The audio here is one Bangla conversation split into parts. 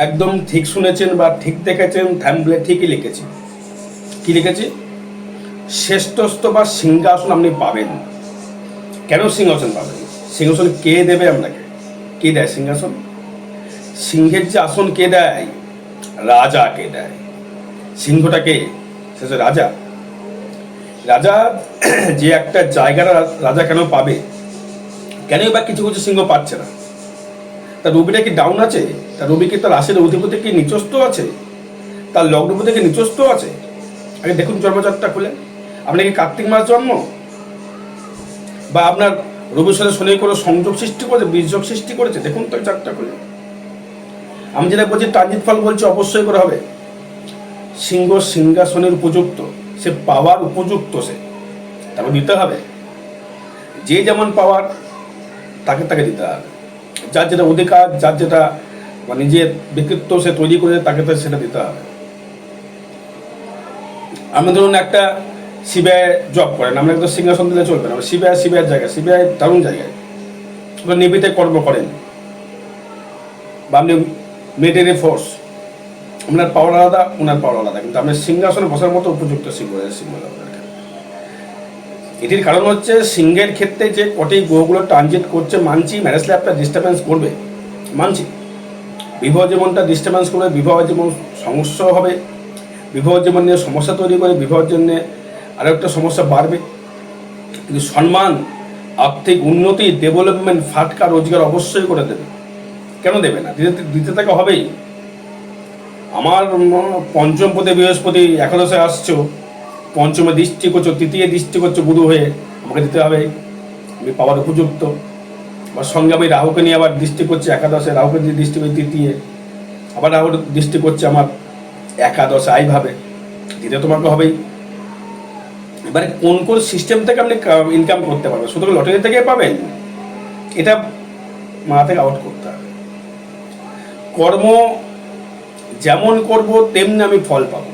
একদম ঠিক শুনেছেন বা ঠিক দেখেছেন, থ্যাম্বলে ঠিকই লিখেছি। কি লিখেছি? শ্রেষ্ঠস্থ বা সিংহাসন আপনি পাবেন। কেন সিংহাসন পাবেন? সিংহাসন কে দেবে আপনাকে? কে দেয় সিংহাসন? সিংহের যে আসন কে দেয়? রাজা কে দেয়। সিংহটা কে? সে যে রাজা। রাজা যে একটা জায়গাটা রাজা কেন পাবে? কেনই বা কিছু কিছু সিংহ পাচ্ছে না? তার রবিটা কি ডাউন আছে? তার রবি কি তার রাশির অধিপতি কি নিচস্থ আছে? তার লগ্নপতি কি নিচস্থ আছে? আগে দেখুন জন্মচারটা খুলে। আপনি কি কার্তিক মাস জন্ম, বা আপনার রবির সাথে শনি কোনো সংযোগ সৃষ্টি করেছে, বীজযোগ সৃষ্টি করেছে? দেখুন তো চারটা খুলে। আমি যেটা বলছি ট্রানজিট ফল বলছি, অবশ্যই করে হবে। সিংহ সিংহাসনের উপযুক্ত, সে পাওয়ার উপযুক্ত, সে তাকে দিতে হবে। যে যেমন পাওয়ার তাকে তাকে দিতে হবে। যার যেটা অধিকার, যার যেটা নিজের ব্যক্তিত্ব সে তৈরি করে, তাকে তাকে সেটা দিতে হবে। আমি ধরুন একটা সিবিআই জব করেন, আমরা একদম সিংহাসন দিলে চলবে না। সিবিআইয়ের জায়গায়, সিবিআই দারুণ জায়গায়, নেভিতে কর্ম করেন, বা আপনি মিলিটারি ফোর্স, আপনার পাওয়ার আলাদা, ওনার পাওয়ার আলাদা, কিন্তু আপনার সিংহাসনে বসার মতো উপযুক্ত সিংহ। এটির কারণ হচ্ছে সিংহের ক্ষেত্রে যে কটি গ্রহগুলো ট্রানজিট করছে, মানছি ম্যারেজ লাইফটা ডিস্টার্বেন্স করবে, মানছি। বিবাহ জীবনটা ডিস্টার্বেন্স করবে, বিবাহ জীবন সমস্যা হবে, বিবাহ জীবন নিয়ে সমস্যা তৈরি করে, বিবাহের জন্যে আরও একটা সমস্যা বাড়বে। কিন্তু সম্মান, আর্থিক উন্নতি, ডেভেলপমেন্ট, ফাটকা রোজগার অবশ্যই করে দেবে। কেন দেবে না? দিতে দিতে তাকে হবেই। আমার পঞ্চম পদে বৃহস্পতি একাদশে আসছো, পঞ্চমে দৃষ্টি করছো, তৃতীয় দৃষ্টি করছো গুরু হয়ে, আমাকে দিতে হবে। আমি পাওয়ার উপযুক্ত। আবার সঙ্গে আমি রাহুকে নিয়ে আবার দৃষ্টি করছি একাদশে, রাহুকে দিয়ে দৃষ্টি করি তৃতীয়, আবার রাহুর দৃষ্টি করছে আমার একাদশে, আইভাবে দিতে তোমাকে হবেই। এবারে কোন কোন সিস্টেম থেকে আপনি ইনকাম করতে পারবেন? শুধু লটারি থেকে পাবেন, এটা মাথা থেকে আউট করতে হবে। কর্ম যেমন করব তেমনি আমি ফল পাবো।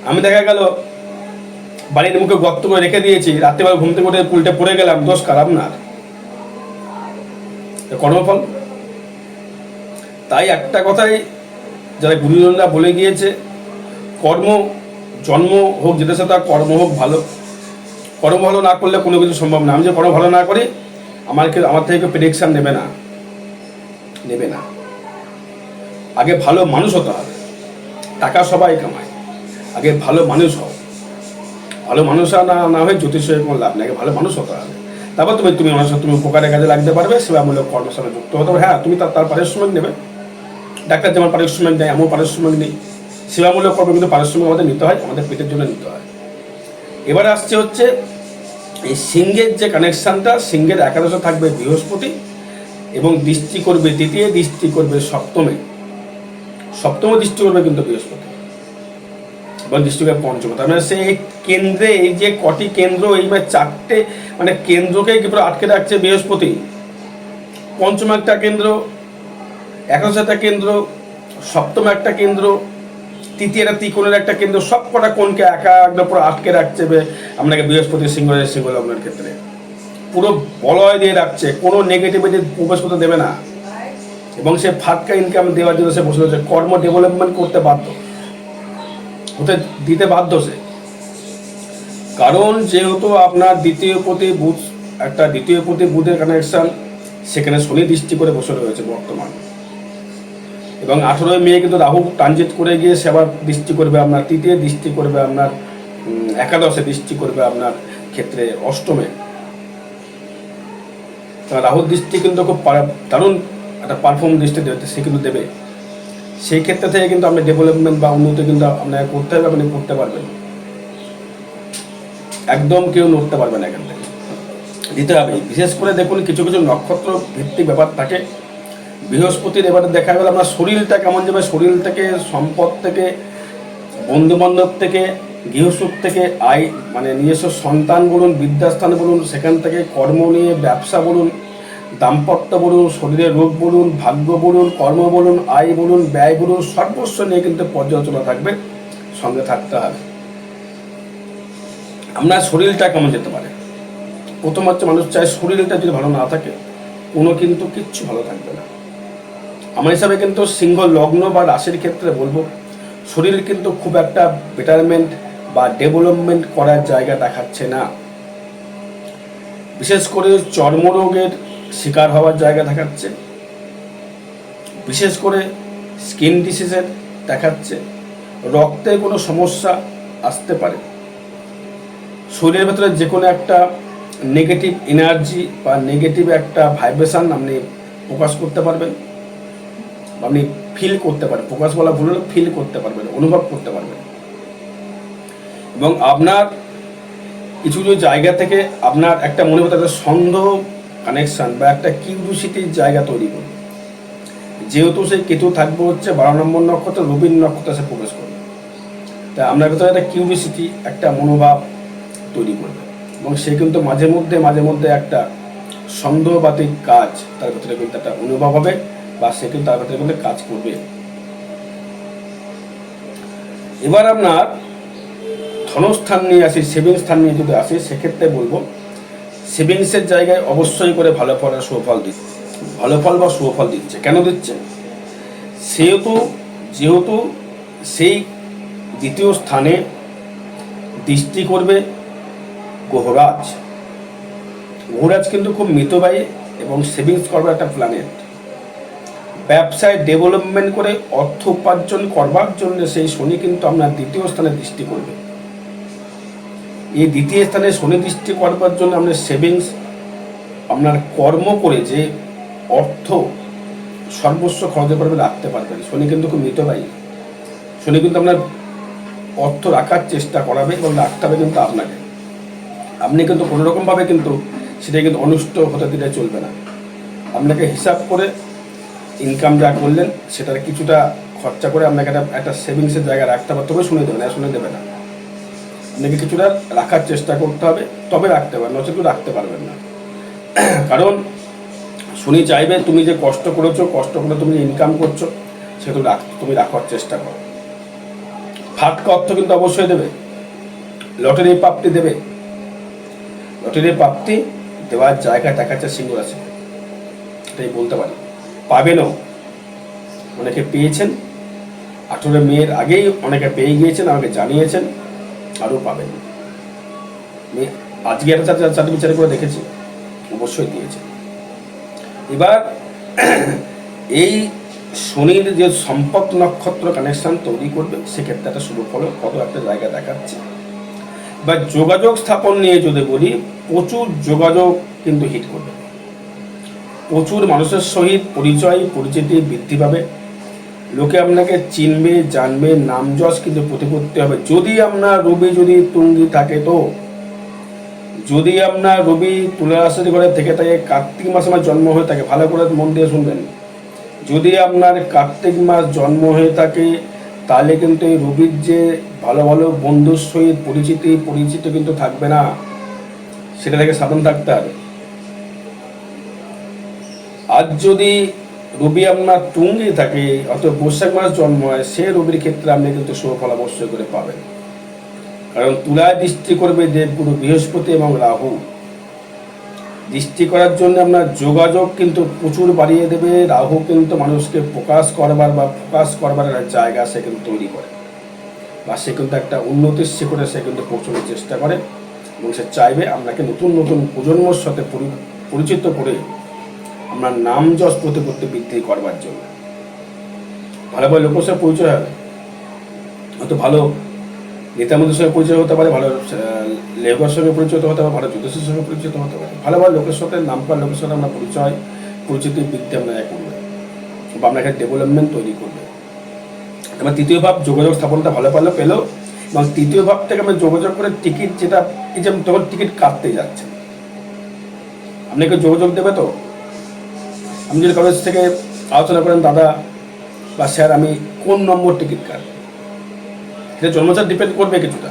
আমি দেখা গেল বাড়ির মুখে গর্ত করে রেখে দিয়েছি, রাত্রিবেলা ঘুম থেকে উঠে উল্টে পড়ে গেলাম, দোষ কার? আপনার। কর্মফল। তাই একটা কথাই যারা গুরুজনরা বলে গিয়েছে, কর্ম, জন্ম হোক যেটা সাথে, কর্ম হোক ভালো। কর্ম ভালো না করলে কোনো কিছু সম্ভব না। আমি যে কর্ম ভালো না করি, আমার থেকে প্রেডিকশান নেবে না, নেবে না। আগে ভালো মানুষ হতে হবে। টাকা সবাই কামায়, আগে ভালো মানুষ হও। ভালো মানুষ না হয়ে জ্যোতিষের কোনো লাভ নেই। আগে ভালো মানুষ হতে হবে, তারপর তুমি মানুষের তুমি উপকারের কাজে লাগতে পারবে, সেবামূলক কর্মের সাথে যুক্ত হতে হবে। হ্যাঁ, তুমি তার পারিশ্রমিক নেবে। ডাক্তার যেমন পারিশ্রমিক নেয়, এমন পারিশ্রমিক নেই। সেবামূলক কর্ম কিন্তু পারিশ্রমিক আমাদের নিতে হয়, আমাদের পেটের জন্য নিতে হয়। এবারে আসছে হচ্ছে এই সিংহের যে কানেকশানটা, সিংহের একাদশে থাকবে বৃহস্পতি, এবং দৃষ্টি করবে তৃতীয়, দৃষ্টি করবে সপ্তমে, সপ্তম দৃষ্টি করবে কিন্তু বৃহস্পতি, এবং দৃষ্টি করবে পঞ্চম। তার মানে সেই কেন্দ্রে, এই যে কটি কেন্দ্র, এই চারটে কেন্দ্রকে কি পুরো আটকে রাখছে বৃহস্পতি। পঞ্চম একটা কেন্দ্র, একাদশ একটা কেন্দ্র, সপ্তম একটা কেন্দ্র, তৃতীয় একটা ত্রিকোণের একটা কেন্দ্র, সব কটা কোণকে একদম পুরো আটকে রাখছে আপনাকে বৃহস্পতি সিংহ লগ্নের ক্ষেত্রে। পুরো বলয় দিয়ে রাখছে, কোনো নেগেটিভিটি প্রবেশ করতে দেবে না। এবং সে ফাটকা ইনকাম দেওয়ার জন্য সে বসে রয়েছে। কর্ম ডেভেলপমেন্ট করতে বাধ্য, হতে দিতে বাধ্য সে। কারণ যেহেতু আপনার দ্বিতীয় প্রতি বুধ, একটা দ্বিতীয় প্রতি বুধের কানেকশন, সেখানে শনি দৃষ্টি করে বসে রয়েছে বর্তমান। এবং 18 মে কিন্তু রাহু ট্রানজিট করে গিয়ে সে আবার দৃষ্টি করবে আপনার তৃতীয়, দৃষ্টি করবে আপনার একাদশে, দৃষ্টি করবে আপনার ক্ষেত্রে অষ্টমে। রাহুর দৃষ্টি কিন্তু খুব দারুণ একটা পারফর্ম দৃষ্টি দেবে, সে কিন্তু দেবে। সেই ক্ষেত্রে থেকে কিন্তু আপনি ডেভেলপমেন্ট বা উন্নতি কিন্তু আপনাকে করতে হবে, আপনি করতে পারবেন। একদম কেউ নড়তে পারবে না এখান থেকে, দিতে হবে। বিশেষ করে দেখুন কিছু কিছু নক্ষত্র ভিত্তিক ব্যাপার থাকে। বৃহস্পতির এবারে দেখা গেল আপনার শরীরটা কেমন যাবে, শরীর থেকে, সম্পদ থেকে, বন্ধুবান্ধব থেকে, গৃহসুখ থেকে, আয় নিজস্ব সন্তান বলুন, বিদ্যাস্থান বলুন, সেখান থেকে কর্ম নিয়ে ব্যবসা বলুন, দাম্পত্য বলুন, শরীরের রোগ বলুন, ভাগ্য বলুন, কর্ম বলুন, আয় বলুন, ব্যয় বলুন, সর্বস্ব নিয়ে কিন্তু পর্যালোচনা থাকবে, সঙ্গে থাকতে হবে। আপনার শরীরটা কেমন যেতে পারে? প্রথম হচ্ছে মানুষ চায় শরীরটা যদি ভালো না থাকে, কোনো কিন্তু কিচ্ছু ভালো থাকবে না। আমার হিসাবে কিন্তু সিংহ লগ্ন বা রাশির ক্ষেত্রে বলবো শরীর কিন্তু খুব একটা বেটারমেন্ট বা ডেভেলপমেন্ট করার জায়গা দেখাচ্ছে না। বিশেষ করে চর্মরোগের শিকার হওয়ার জায়গা দেখাচ্ছে, বিশেষ করে স্কিন ডিসিজের দেখাচ্ছে, রক্তে কোনো সমস্যা আসতে পারে, শরীরের ভেতরে যে কোনো একটা নেগেটিভ এনার্জি বা নেগেটিভ একটা ভাইব্রেশন আপনি প্রকাশ করতে পারবেন, আপনি ফিল করতে পারবেন, প্রকাশ বলা ভুল হলো, ফিল করতে পারবেন, অনুভব করতে পারবেন। এবং আপনার কিছু কিছু জায়গা থেকে আপনার একটা মনে হতে একটা সন্দেহ কানেকশান বা একটা কিউরিওসিটির জায়গা তৈরি করবে। যেহেতু সেই কেতু থাকবে হচ্ছে 12 নম্বর নক্ষত্র, রবির নক্ষত্রে সে প্রবেশ করবে, তাই আপনার ভেতরে একটা কিউরিওসিটি, একটা মনোভাব তৈরি করবে। এবং সে কিন্তু মাঝে মধ্যে একটা সন্দেহবাতিক কাজ তার ভেতরে কিন্তু একটা অনুভব হবে, বা সে কিন্তু তার ভেতরে কিন্তু কাজ করবে। এবার আপনার ধনস্থান নিয়ে আসি, সেভিংস স্থান নিয়ে যদি আসি, সেক্ষেত্রে বলবো সেভিংসের জায়গায় অবশ্যই করে ভালো ফল আর সুফল দিচ্ছে, ভালো ফল বা সুফল দিচ্ছে। কেন দিচ্ছে? যেহেতু সেই দ্বিতীয় স্থানে দৃষ্টি করবে গ্রহরাজ। গ্রহরাজ কিন্তু খুব মিতব্যয়ী এবং সেভিংস করবার একটা প্ল্যানেট। ব্যবসায় ডেভেলপমেন্ট করে অর্থ উপার্জন করবার জন্য সেই শনি কিন্তু আপনার দ্বিতীয় স্থানে দৃষ্টি করবে। এই দ্বিতীয় স্থানে শনি দৃষ্টি করবার জন্য আপনার সেভিংস, আপনার কর্ম করে যে অর্থ সর্বস্ব খরচ করবে রাখতে পারবেন। শনি কিন্তু খুব মিতব্যয়ী। শনি কিন্তু আপনার অর্থ রাখার চেষ্টা করাবে এবং রাখতে হবে কিন্তু আপনাকে। আপনি কিন্তু কোনোরকমভাবে কিন্তু সেটা কিন্তু অনুষ্ঠ হতে দিলে চলবে না। আপনাকে হিসাব করে ইনকাম যা করলেন সেটার কিছুটা খরচা করে আপনাকে একটা সেভিংসের জায়গা রাখতে হবে, তবে শুনে দেবে না, শুনে দেবে না। আপনাকে কিছুটা রাখার চেষ্টা করতে হবে, তবে রাখতে পারবেন, নচেত রাখতে পারবেন না। কারণ শনি চাইবে তুমি যে কষ্ট করেছো, কষ্ট করে তুমি যে ইনকাম করছো, সেটা তুমি রাখার চেষ্টা করো। ফাটকা অর্থ কিন্তু অবশ্যই দেবে, লটারি প্রাপ্তি দেবে। লটারি প্রাপ্তি দেওয়ার জায়গা দেখাচ্ছে সিংহ রাশি, এটাই বলতে পারি। পাবেনও, অনেকে পেয়েছেন, 18 মের আগেই অনেকে পেয়ে গিয়েছেন, আমাকে জানিয়েছেন, আরও পাবেন। আমি আজকে একটা চাকরি বিচার করে দেখেছি, অবশ্যই দিয়েছে। এবার এই শনির যে সম্পদ নক্ষত্র কানেকশন তৈরি করবে, সেক্ষেত্রে একটা শুভ ফল কত একটা জায়গা দেখাচ্ছে। বা যোগাযোগ স্থাপন নিয়ে যদি বলি, প্রচুর যোগাযোগ কিন্তু হিট করবে, প্রচুর মানুষের সহিত পরিচিতি বৃদ্ধি পাবে, লোকে আপনাকে চিনবে, জানবে, নাম যশ কিন্তু প্রতিপত্তি হবে। যদি আপনার রবি যদি তুঙ্গি থাকে, তো যদি আপনার রবি তুলা রাশির ঘরে থেকে থাকে, কার্তিক মাসে আমার জন্ম হয়ে থাকে, ভালো করে মন দিয়ে শুনবেন, যদি আপনার কার্তিক মাস জন্ম হয়ে থাকে, তাহলে কিন্তু এই রবির যে ভালো ভালো বন্ধুর সহিত পরিচিত কিন্তু থাকবে না, সেটা থেকে সাবধান থাকতে হবে। আজ যদি রবি আপনার তুঙ্গি থাকে, অর্থাৎ বৈশাখ মাস জন্ম হয়, সে রবির ক্ষেত্রে আপনি কিন্তু সুফল অবশ্যই করে পাবেন। কারণ তুলায় দৃষ্টি করবে দেবগুরু বৃহস্পতি এবং রাহু। দৃষ্টি করার জন্য আপনার যোগাযোগ কিন্তু প্রচুর বাড়িয়ে দেবে। রাহু কিন্তু মানুষকে ফোকাস করবার একটা জায়গা সে কিন্তু তৈরি করে, বা সে কিন্তু একটা উন্নতির শিখরে সে কিন্তু পৌঁছানোর চেষ্টা করে, এবং সে চাইবে আপনাকে নতুন নতুন প্রজন্মর সাথে পরিচিত করে আপনার নাম যশ প্রতিপত্তি বৃদ্ধি করবার জন্য। ভালো ভালো লোকের সাথে পরিচয় হবে, হয়তো ভালো নেতামন্ত্রীর সঙ্গে পরিচয় হতে পারে, ভালো লেবার সঙ্গে পরিচিত হতে পারে, ভালো জ্যোতিষের সঙ্গে পরিচিত হতে পারে। ভালো ভালো লোকের সাথে, নাম করা লোকের সাথে আপনার পরিচিতি বৃদ্ধি আপনারা করবে, বা আপনাকে ডেভেলপমেন্ট তৈরি করবে। আমার তৃতীয় ভাব যোগাযোগ স্থাপনটা ভালো পেলো, এবং তৃতীয় ভাব থেকে আমরা যোগাযোগ করে টিকিট, যেটা এই যে তখন টিকিট কাটতে যাচ্ছে, আপনাকে যোগাযোগ দেবে। তো আপনি যদি কলেজ থেকে আলোচনা করেন, দাদা বা স্যার আমি কোন নম্বর টিকিট কাটব, এটা জন্মচার ডিপেন্ড করবে কিছুটা।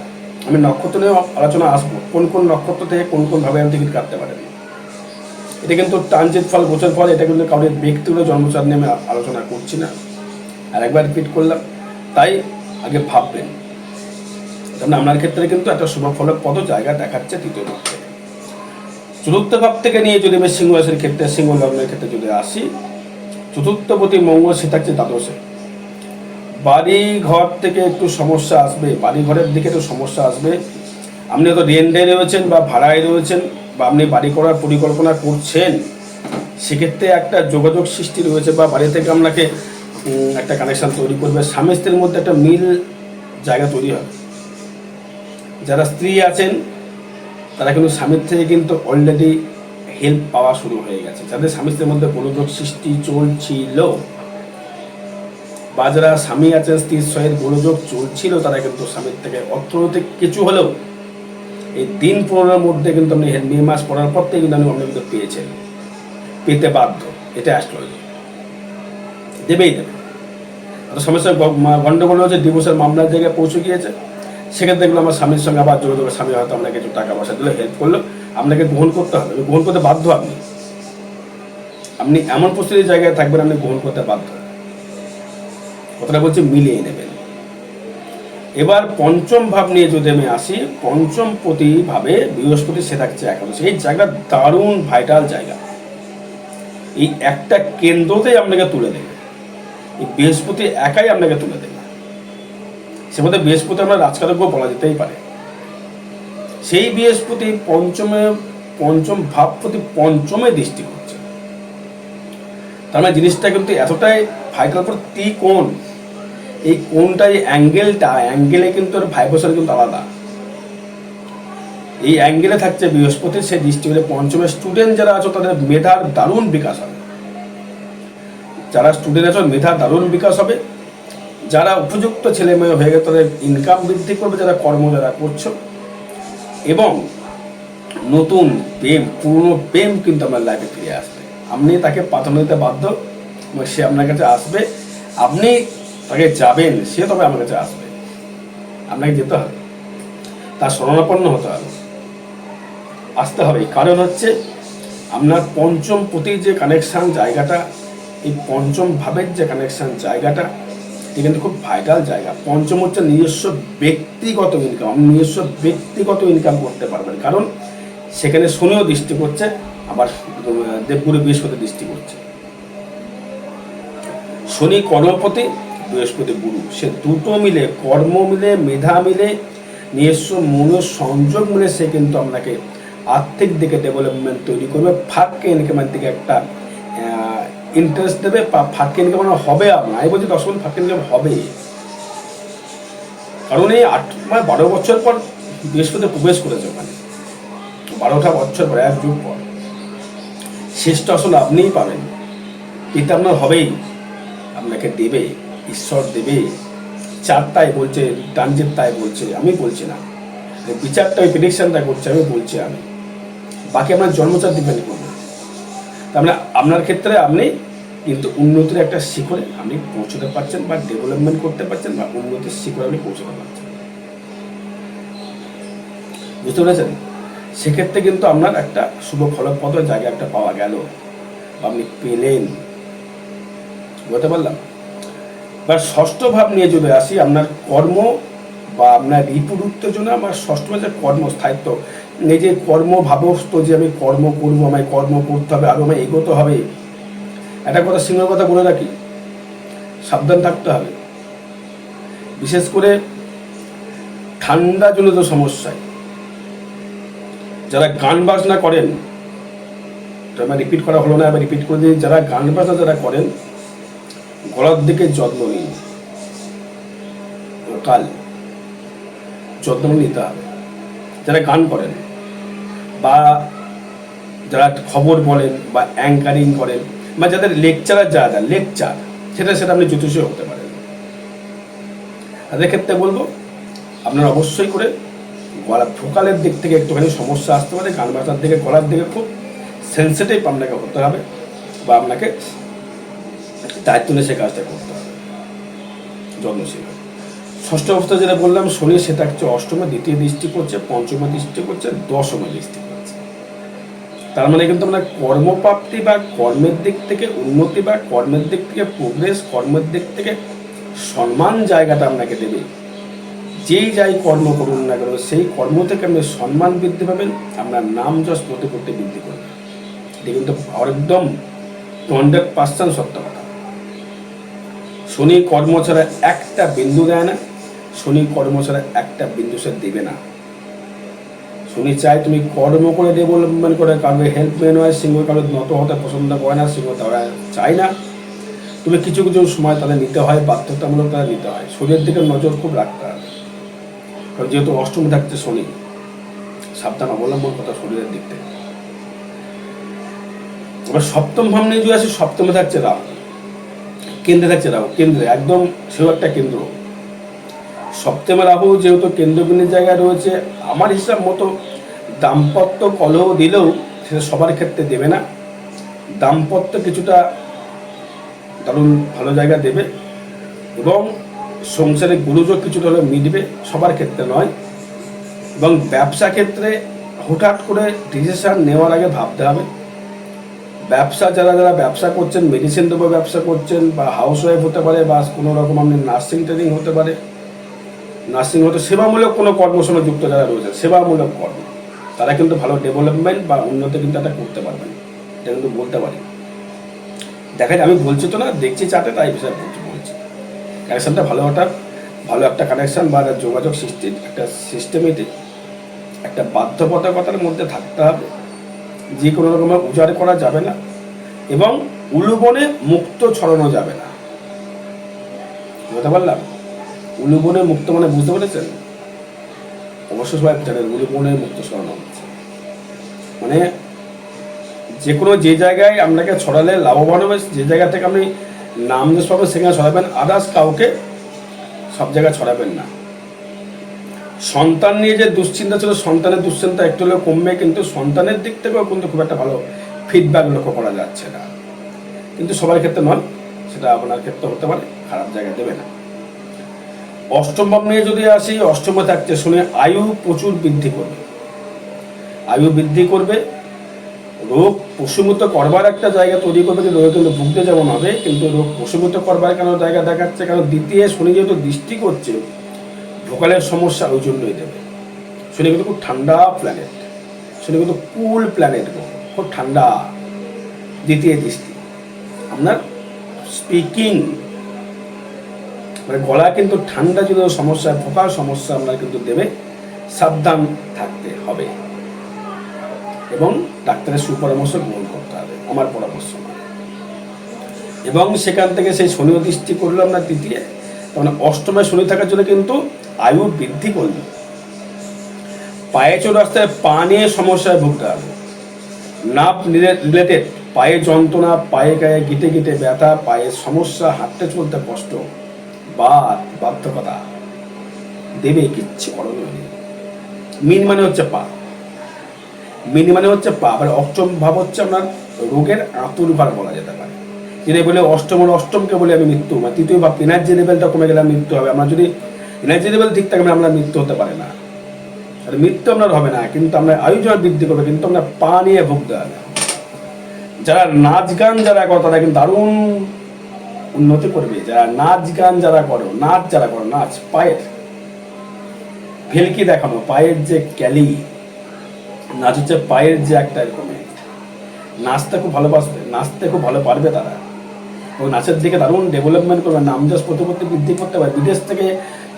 আমি নক্ষত্র নিয়ে আলোচনা আসবো, কোন কোন নক্ষত্র থেকে কোনভাবে আমি টিকিট কাটতে পারেন। এটা কিন্তু ট্রানজিট ফল, গোচর ফল, এটা কিন্তু কাউকে ব্যক্তিগত জন্মচার নিয়ে আমি আলোচনা করছি না। আর একবার রিপিট করলাম, তাই আগে ভাববেন। কারণ আপনার ক্ষেত্রে কিন্তু একটা শুভ ফলের পদ জায়গা দেখাচ্ছে তৃতীয় ভাব থেকে। চতুর্থ ভাব থেকে নিয়ে যদি আমি সিংহ রাশির ক্ষেত্রে, সিংহ লগ্নের ক্ষেত্রে যদি আসি, চতুর্থপতি মঙ্গল সে থাকছে দ্বাদশে। বাড়ি ঘর থেকে একটু সমস্যা আসবে, বাড়ি ঘরের দিকে একটু সমস্যা আসবে। আপনি হয়তো রেন্টে রয়েছেন বা ভাড়ায় রয়েছেন বা আপনি বাড়ি করার পরিকল্পনা করছেন, সেক্ষেত্রে একটা যোগাযোগ সৃষ্টি রয়েছে বা বাড়ি থেকে আপনাকে একটা কানেকশান তৈরি করবে, স্বামী স্ত্রীর মধ্যে একটা মিল জায়গা তৈরি হবে। যারা স্ত্রী আছেন তারা কিন্তু স্বামীর থেকে কিন্তু অলরেডি হেল্প পাওয়া শুরু হয়ে গেছে। যাদের স্বামী স্ত্রীর মধ্যে গোলযোগ সৃষ্টি চলছিল বা যারা স্বামী আছেন স্ত্রীর সহিত গোলযোগ চলছিল, তারা কিন্তু স্বামীর থেকে অর্থনৈতিক কিছু হলেও এই দিন 15-এর মধ্যে কিন্তু আপনি মে মাস পড়ার পর থেকে কিন্তু আপনি কিন্তু পেয়েছেন, পেতে বাধ্য। এটা অ্যাস্ট্রোলজি দেবেই দেবে। সমস্যা গন্ডগোল হচ্ছে, ডিভোর্সের মামলার জায়গায় পৌঁছে গিয়েছে, সেক্ষেত্রে দেখলো আমার স্বামীর সঙ্গে আবার যোগাযোগ, স্বামী হয়তো আপনাকে কিছু টাকা পয়সা দিলে হেল্প করলো, আপনাকে গ্রহণ করতে হবে, গ্রহণ করতে বাধ্য। আপনি এমন পরিস্থিতির জায়গায় থাকবেন, আপনি গ্রহণ করতে বাধ্য। কথাটা বলছি, মিলিয়ে নেবেন। এবার পঞ্চম ভাব নিয়ে যদি আমি আসি, পঞ্চম ভাবে বৃহস্পতি সে থাকছে একাদশে। এই জায়গা দারুণ ভাইটাল জায়গা। এই একটা কেন্দ্রতেই আপনাকে তুলে দেবে, এই বৃহস্পতি একাই আপনাকে তুলে দেবে। সে মধ্যে বৃহস্পতি আমরা রাজকারক বলা যেতেই পারে। সেই বৃহস্পতি পঞ্চম ভাবপতি পঞ্চমে দৃষ্টি করছে। তার মানে জিনিসটা কিন্তু এতটাই ভাইটাল। পর ত্রিকোণ, এই কোণটা, এই অ্যাঙ্গেলে কিন্তু ভাইব্রেশন কিন্তু আলাদা। এই অ্যাঙ্গেলে থাকছে বৃহস্পতি, সে দৃষ্টি করে পঞ্চমে। স্টুডেন্ট যারা আছো তাদের মেধার দারুণ বিকাশ হবে। যারা স্টুডেন্ট আছো মেধার দারুণ বিকাশ হবে। যারা উপযুক্ত ছেলে মেয়ে হয়ে গেছে তাদের ইনকাম বৃদ্ধি করবে, যারা কর্ম যারা করছো। এবং নতুন প্রেম, পুরনো প্রেম কিন্তু আপনার লাইফে ফিরে আসবে। আপনি তাকে প্রাধান্য দিতে বাধ্য, সে আপনার কাছে আসবে। আপনি তাকে যাবেন, সে তবে আমার কাছে আসবে। আপনাকে যেতে হবে, তার শরণাপন্ন হতে হবে, আসতে হবে। কারণ হচ্ছে আপনার পঞ্চম প্রতি যে কানেকশান জায়গাটা, এই পঞ্চম ভাবের যে কানেকশান জায়গাটা, এটা কিন্তু খুব ভাইটাল জায়গা। পঞ্চম হচ্ছে নিজস্ব ব্যক্তিগত ইনকাম। আপনি নিজস্ব ব্যক্তিগত ইনকাম করতে পারবেন, কারণ সেখানে শনিও দৃষ্টি করছে, আবার দেবগুরু বৃহস্পতি দৃষ্টি করছে। শনি কর্মপতি, বৃহস্পতি গুরু, সে দুটো মিলে, কর্ম মিলে, মেধা মিলে, নিজস্ব মনের সংযোগ মিলে সে কিন্তু আপনাকে আর্থিক দিকে ডেভেলপমেন্ট তৈরি করবে। ফাঁককে ইনকামের দিকে একটা ইন্টারেস্ট দেবে, বা ফাঁককে ইনকাম হবে। আপনার আমি বলছি 10 ফাঁককে ইনকাম হবে। কারণ এই 12 বছর পর বৃহস্পতি প্রবেশ করেছে ওখানে, 12টা বছর পর, 1 যুগ পর। শেষটা আসলে আপনিই পাবেন, এটা আপনার হবেই, আপনাকে দেবে, ঈশ্বর দেবে। চারটাই বলছে, ট্রানজিট তাই বলছে, আমি বলছি না। বিচারটা, ওই প্রেডিকশনটা করছে, আমি বলছি। আমি বাকি আপনার জন্মচার ডিপেন্ড করবে। তার মানে আপনার ক্ষেত্রে আপনি কিন্তু উন্নতির একটা শিখরে আপনি পৌঁছতে পারছেন, বা ডেভেলপমেন্ট করতে পারছেন, বা উন্নতির শিখরে আপনি পৌঁছতে পারছেন। বুঝতে পেরেছেন? সেক্ষেত্রে কিন্তু আপনার একটা শুভ ফলপ্রদ জায়গা একটা পাওয়া গেল, বা আপনি পেলেন। বলতে পারলাম। বা ষষ্ঠ ভাব নিয়ে যদি আসি, আপনার কর্ম বা আপনার রিপুরুত্তেজনা, বা ষষ্ঠ ভাব যে কর্মস্থায়িত্ব, এই যে কর্মভাবস্থ, যে আমি কর্ম করবো, আমায় কর্ম করতে হবে, আরও আমায় এগোতে হবে। একটা কথা, সিংহের কথা বলে রাখি, সাবধান থাকতে হবে। বিশেষ করে ঠান্ডা জনিত সমস্যায় যারা গান বাজনা করেন, আমার রিপিট করা হলো না, এবার রিপিট করে দিই। যারা গান বাজনা যারা করেন, গলার দিকে যত্ন নিন, কাল যত্ন নিতে হবে। যারা গান করেন, বা যারা খবর বলেন, বা অ্যাঙ্কারিং করেন, বা যাদের লেকচারার, যারা লেকচার, সেটা আপনি জ্যোতিষী হতে পারেন। তাদের ক্ষেত্রে বলবো, আপনারা অবশ্যই করে গলা ভোকালের দিক থেকে একটুখানি সমস্যা আসতে পারে। গান বাজনার দিকে, গলার দিকে খুব সেন্সিটিভ আপনাকে হতে হবে, বা আপনাকে দায়িত্ব নিয়ে সে কাজটা করতে হবে, যত্নশীল। ষষ্ঠ অবস্থা যেটা বললাম, শনি সেটা হচ্ছে অষ্টমে দ্বিতীয় দৃষ্টি করছে, পঞ্চমে দৃষ্টি করছে, দশমে দৃষ্টি করছে। তার মানে কিন্তু আমরা কর্মপ্রাপ্তি বা কর্মের দিক থেকে উন্নতি, বা কর্মের দিক থেকে প্রোগ্রেস, কর্মের দিক থেকে সম্মান জায়গাটা আপনাকে দেবে। যেই যাই কর্ম করুন না কেন, সেই কর্ম থেকে আপনি সম্মান বৃদ্ধি পাবেন, আপনার নাম যশ প্রতিপত্তি বৃদ্ধি করবে। এটা কিন্তু একদম 100% সত্য কথা। শনি কর্ম ছাড়া একটা বিন্দু দেয় না, শনি কর্ম ছাড়া একটা বিন্দু সে দেবে না। শনি চায় তুমি কর্ম করে ডেভেলপমেন্ট করে, কারোর হেল্পম্যান হয়, সিংহ কারোর নত হতে পছন্দ করে না, সিংহ তারা চায় না। তুমি কিছু কিছু সময় তাদের নিতে হয়, বাধ্যতামূলক তাদের নিতে হয়। শরীরের দিকে নজর খুব রাখতে হবে, কারণ যেহেতু অষ্টমে থাকছে শনি, সাবধান অবলম্বন কথা শরীরের দিক থেকে। এবার সপ্তম ভাব নিয়ে যদি আসে, সপ্তমে থাকছে রাহু, কেন্দ্রে থাকছে রাহু, কেন্দ্রে একদম সেও একটা কেন্দ্র। সপ্তমে রাহু যেহেতু কেন্দ্রবিন্দুর জায়গায় রয়েছে, আমার হিসাব মতো দাম্পত্য কলহ দিলেও সেটা সবার ক্ষেত্রে দেবে না। দাম্পত্য কিছুটা দারুণ ভালো জায়গা দেবে, এবং সংসারে গুরুযোগ কিছুটা হলে মিটবে, সবার ক্ষেত্রে নয়। এবং ব্যবসা ক্ষেত্রে হঠাৎ করে ডিসিশন নেওয়ার আগে ভাবতে হবে। ব্যবসা যারা যারা ব্যবসা করছেন, মেডিসিন দেবো ব্যবসা করছেন, বা হাউস ওয়াইফ হতে পারে, বা কোনো রকম আপনি নার্সিং ট্রেনিং হতে পারে, নার্সিং হতে সেবামূলক কোনো কর্মের সঙ্গে যুক্ত যারা রয়েছে, সেবামূলক কর্ম, তারা কিন্তু ভালো ডেভেলপমেন্ট বা উন্নতি কিন্তু একটা করতে পারবেন, এটা কিন্তু বলতে পারি। দেখা যায়, আমি বলছি তো না, দেখছি চাটে, তাই বিষয়ে বলছি। কানেকশানটা ভালো একটা কানেকশান বা যোগাযোগ সৃষ্টির একটা সিস্টেমেটিক একটা বাধ্যবাধকতার মধ্যে থাকতে হবে। যে কোনো রকমের উজাড় করা যাবে না, এবং উলুবনে মুক্ত ছড়ানো যাবে না। বুঝতে পারলাম? উলুবনে মুক্ত মানে বুঝতে পেরেছেন? অবশ্য সবাই জানেন উলুবনে মুক্ত ছড়ানো হচ্ছে মানে যে কোনো যে জায়গায় আপনাকে ছড়ালে লাভবান হবে, যে জায়গা থেকে আপনি নাম যশ পাবেন সেখানে ছড়াবেন, আদার্স কাউকে সব জায়গায় ছড়াবেন না। সন্তান নিয়ে যে দুশ্চিন্তা ছিল, সন্তানের দুশ্চিন্তা একটু হলেও কমবে, কিন্তু সন্তানের দিক থেকেও কিন্তু খুব একটা ভালো ফিডব্যাক লক্ষ্য করা যাচ্ছে না। কিন্তু সবার ক্ষেত্রে নয়, সেটা আপনার ক্ষেত্রে হতে পারে, খারাপ জায়গায় দেবে না। অষ্টম ভাব নিয়ে যদি আসি, অষ্টমে থাকছে শুনে আয়ু প্রচুর বৃদ্ধি করবে, আয়ু বৃদ্ধি করবে, রোগ প্রশমিত করবার একটা জায়গা তৈরি করবে, যে রোগে কিন্তু ভুগতে যেমন হবে, কিন্তু রোগ প্রশমিত করবার কেন জায়গা দেখাচ্ছে, কারণ দ্বিতীয় শনি যেহেতু দৃষ্টি করছে, ভোকালের সমস্যা ওই জন্যই দেবে। শনি কিন্তু খুব ঠান্ডা প্ল্যানেট, শনি কিন্তু কুল প্ল্যানেট, খুব ঠান্ডা। দ্বিতীয় দৃষ্টি আপনার স্পিকিং মানে গলা কিন্তু ঠান্ডা, যদি সমস্যা, ভোকাল সমস্যা আপনার কিন্তু দেবে, সাবধান থাকতে হবে, এবং ডাক্তারের সুপরামর্শ গ্রহণ করতে হবে, আমার পরামর্শ নয়। এবং সেখান থেকে সেই শনি দৃষ্টি করলো আপনার তৃতীয়, মানে অষ্টমে শনি থাকার জন্য কিন্তু আয়ু বৃদ্ধি করবে। পায়ে চোট রাস্তায় পা নিয়ে সমস্যায় ভুগতে হবে, নার্ভ রিলেটেড পায়ে যন্ত্রণা, পায়ে গায়ে গিটে গিটে ব্যথা, পায়ের সমস্যা, হাঁটতে চলতে কষ্ট, বাধ্যকতা দেবে, কিচ্ছু করণীয় নেই। মিন মানে হচ্ছে পা, মিনি মানে হচ্ছে পা। আবার অষ্টম ভাব হচ্ছে আপনার রোগের আতুরভার বলা যেতে পারে। যিনি বলে অষ্টমকে বলে আমি মৃত্যু, মানে তৃতীয় ভাব, এনার্জি লেভেলটা কমে গেলে মৃত্যু হবে। আমরা যদি এনার্জি লেভেল ঠিক থাকবে, আমরা মৃত্যু হতে পারে না, আর মৃত্যু আপনার হবে না, কিন্তু আমরা আয়ুজন বৃদ্ধি করবে, কিন্তু আমরা পা নিয়ে ভুগতে হবে। যারা নাচ গান যারা করো, তারা কিন্তু দারুণ উন্নতি করবে। যারা নাচ গান যারা করো, নাচ পায়ের ভেলকি দেখানো, পায়ের যে ক্যালি, নাচ হচ্ছে পায়ের যে একটা এরকম, নাচতে খুব ভালোবাসবে, নাচতে খুব ভালো পারবে তারা, এবং নাচের দিকে দারুণ ডেভেলপমেন্ট করবে, নাম যশ প্রতিপত্তি বৃদ্ধি করতে পারে। বিদেশ থেকে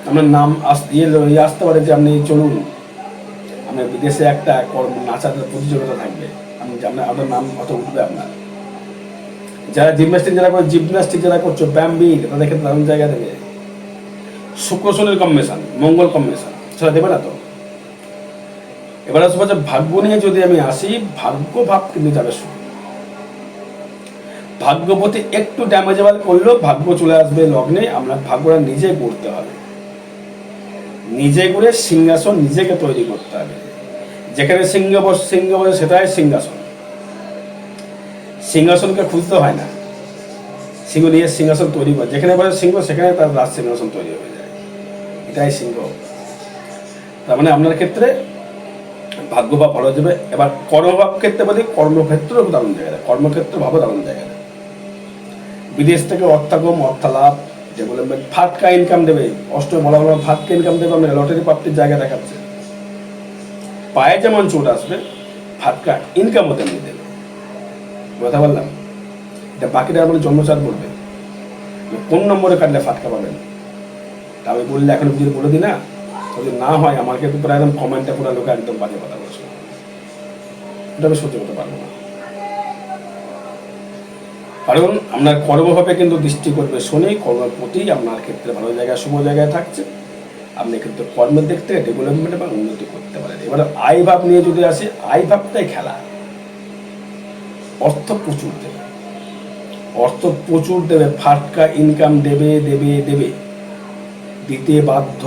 আপনার নাম আসতে পারে, যে আপনি চলুন, আপনার বিদেশে একটা নাচার প্রতিযোগিতা থাকবে, আপনার নাম অত উঠবে আপনার। যারা জিমন্যাস্টিক যারা করছো, ব্যায়ামবিদ, তাদের ক্ষেত্রে দারুণ জায়গা দেবে। শুক্র শনির কম্বিনেশন, মঙ্গল কম্বিনেশন, সেটা দেবে না তো। এবার আসবো যে ভাগ্য নিয়ে যদি আমি আসি, ভাগ্য ভাব কিন্তু যাবে শুরু, ভাগ্যপতি একটু ড্যামেজেবল করলেও ভাগ্য চলে আসবে লগ্নে। আপনার ভাগ্যটা নিজে করতে হবে, নিজে করে সিংহাসন নিজেকে তৈরি করতে হবে। যেখানে সিংহ বসে সেটাই সিংহাসন, সিংহাসনকে খুঁজতে হয় না, সিংহ নিয়ে সিংহাসন তৈরি করে, যেখানে বসে সিংহ সেখানে তার রাজ সিংহাসন তৈরি হয়ে যায়, এটাই সিংহ। তার মানে আপনার ক্ষেত্রে ভাগ্যভাব ভালো যাবে। এবার কর্মভাব ক্ষেত্রে বলি, কর্মক্ষেত্রেও দারুণ জায়গা দেয়, কর্মক্ষেত্র ভাবও দারুণ জায়গা দেয়। বিদেশ থেকে অর্থাগম, অর্থালাভ, ডেভেলপমেন্ট, ফাটকা ইনকাম দেবে। অষ্টম বলা হলো ফাটকা ইনকাম দেবে, আপনার লটারি প্রাপ্তির জায়গা দেখাচ্ছে। পায়ে যেমন চোট আসবে, ফাটকা ইনকামও তেমনি দেবে। কথা বললাম, এটা বাকিটা আপনার জন্মচার বলবে। কোন নম্বরে কাটলে ফাটকা পাবেন তা আমি বললে এখন যদি বলে দিই না, যদি না হয় আমাকে তো পুরো একদম কমেন্টে পুরো লোকে একদম বাজে কথা বলছে, এটা আমি সহ্য করতে পারবো না। কারণ আপনার কর্মভাবে কিন্তু দৃষ্টি করবে শনি, কর্মের প্রতি আপনার ক্ষেত্রে ভালো জায়গায় শুভ জায়গায় থাকছে, আপনি কিন্তু কর্মের দিক থেকে ডেভেলপমেন্ট এবং উন্নতি করতে পারেন। এবার আয় ভাব নিয়ে যদি আসে, আয় ভাবটাই খেলা। অর্থ প্রচুর দেবে, অর্থ প্রচুর দেবে, ফাটকা ইনকাম দেবে দেবে দেবে, দিতে বাধ্য।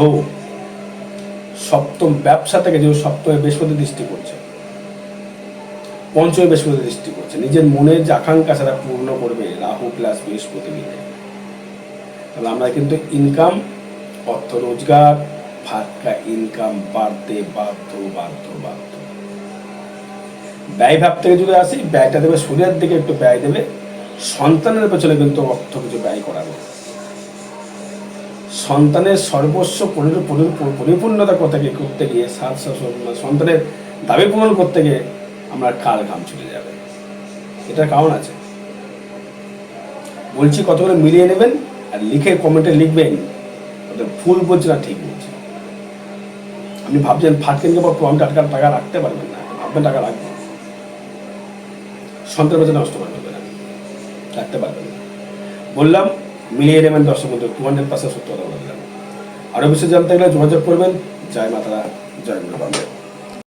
সপ্তম ব্যবসা থেকে যে সপ্তমে বৃহস্পতি দৃষ্টি করছে, পঞ্চমে বৃহস্পতি দৃষ্টি করছে, নিজের মনের যে আকাঙ্ক্ষা সেটা পূর্ণ করবে রাহু প্লাস বৃহস্পতি মিলে। তাহলে আমরা কিন্তু ইনকাম, অর্থ রোজগার, ফাটকা ইনকাম বাড়তে বাধ্য বাধ্য বাধ্য। ব্যয় ভাব থেকে যদি আসি, ব্যয়টা দেবে শরীরের দিকে একটু ব্যয় দেবে, সন্তানের পেছনে কিন্তু অর্থ কিছু ব্যয় করাবে। সন্তানের সর্বস্ব পরিপূর্ণতা করতে গিয়ে সন্তানের দাবি পূরণ করতে গিয়ে আমরা কাল ঘাম ছুটে যাবে। এটার কারণ আছে, বলছি কতগুলো মিলিয়ে নেবেন আর লিখে কমেন্টে লিখবেন ভুল বলছি না ঠিক বলছি। আপনি ভাবছেন ফাটকেন পর আমি টাকা রাখতে পারবেন না, ভাববেন টাকা রাখবেন, সন্তানের পেছনে নষ্ট করে দেবেন, রাখতে পারবেন না। বললাম মিলিয়ে নেবেন, দর্শক বন্ধু 200% সত্য কথা বললাম। আরও বেশি জানতে গেলে যোগাযোগ করবেন। জয় মাতারা, জয় গুরু বামদেব।